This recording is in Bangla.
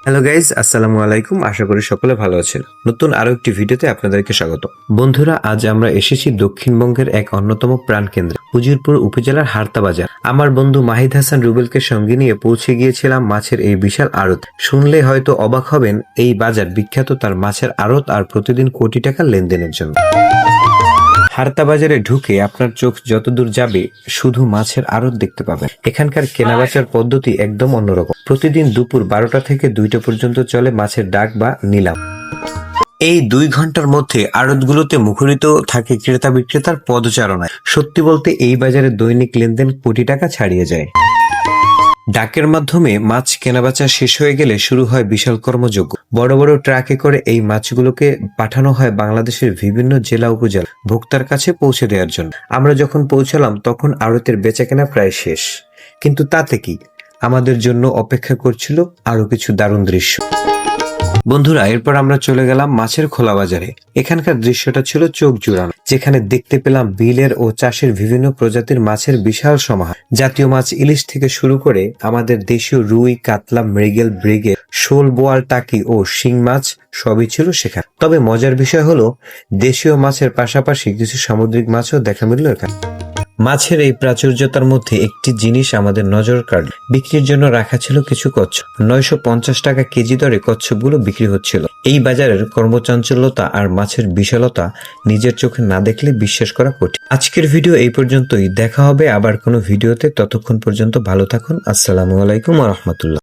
হ্যালো গাইজ, আসসালামু আলাইকুম। আশা করি সকলে ভালো আছেন। নতুন আরো একটি ভিডিওতে আপনাদেরকে স্বাগত। বন্ধুরা, আজ আমরা এসেছি দক্ষিণবঙ্গের এক অন্যতম প্রাণকেন্দ্র উজিরপুর উপজেলার হারতা বাজার। আমার বন্ধু মাহিদ হাসান রুবেলকে সঙ্গে নিয়ে পৌঁছে গিয়েছিলাম মাছের এই বিশাল আড়ত। শুনলে হয়তো অবাক হবেন, এই বাজার বিখ্যাত তার মাছের আড়ত আর প্রতিদিন কোটি টাকার লেনদেনের জন্য। হারতা বাজারে ঢুকে আপনার চোখ যতদূর যাবে শুধু মাছের আড়ত দেখতে পাবেন। এখানকার কেনাবেচার পদ্ধতি একদম অন্যরকম। প্রতিদিন দুপুর 12টা থেকে 2টা পর্যন্ত চলে মাছের ডাক বা নিলাম। এই 2 ঘন্টার মধ্যে আড়তগুলোতে মুখরিত থাকে ক্রেতা বিক্রেতার পদচারণায়। সত্যি বলতে এই বাজারে দৈনিক লেনদেন কোটি টাকা ছাড়িয়ে যায়। ডাকের মাধ্যমে মাছ কেনাবেচা শেষ হয়ে গেলে শুরু হয় বিশাল কর্মযজ্ঞ। বড় বড় ট্রাকে করে এই মাছগুলোকে পাঠানো হয় বাংলাদেশের বিভিন্ন জেলা উপজেলা ভোক্তার কাছে পৌঁছে দেওয়ার জন্য। আমরা যখন পৌঁছালাম তখন আড়তের বেচাকেনা প্রায় শেষ, কিন্তু তাতে কি, আমাদের জন্য অপেক্ষা করছিল আরো কিছু দারুণ দৃশ্য। বন্ধুরা, এরপর আমরা চলে গেলাম মাছের খোলা বাজারে। এখানকার দৃশ্যটা ছিল চোখ জুড়ানো, যেখানে দেখতে পেলাম বিলের ও চাষের বিভিন্ন প্রজাতির মাছের বিশাল সমাহার। জাতীয় মাছ ইলিশ থেকে শুরু করে আমাদের দেশীয় রুই, কাতলা, মৃগেল, ব্রিগেড, শোল, বোয়াল, টাকি ও শিং মাছ সবই ছিল সেখানে। তবে মজার বিষয় হলো, দেশীয় মাছের পাশাপাশি কিছু সামুদ্রিক মাছও দেখা মিলল এখানে। মাছের এই প্রাচুর্যতার মধ্যে একটি জিনিস আমাদের নজর কাড়ল। বিক্রির জন্য রাখা ছিল কিছু কচ্ছপ। 950 টাকা কেজি দরে কচ্ছপগুলো বিক্রি হচ্ছিল। এই বাজারের কর্মচাঞ্চল্যতা আর মাছের বিশালতা নিজের চোখে না দেখলে বিশ্বাস করা কঠিন। আজকের ভিডিও এই পর্যন্তই। দেখা হবে আবার কোনো ভিডিওতে। ততক্ষণ পর্যন্ত ভালো থাকুন। আসসালামু আলাইকুম ওয়া রাহমাতুল্লাহ।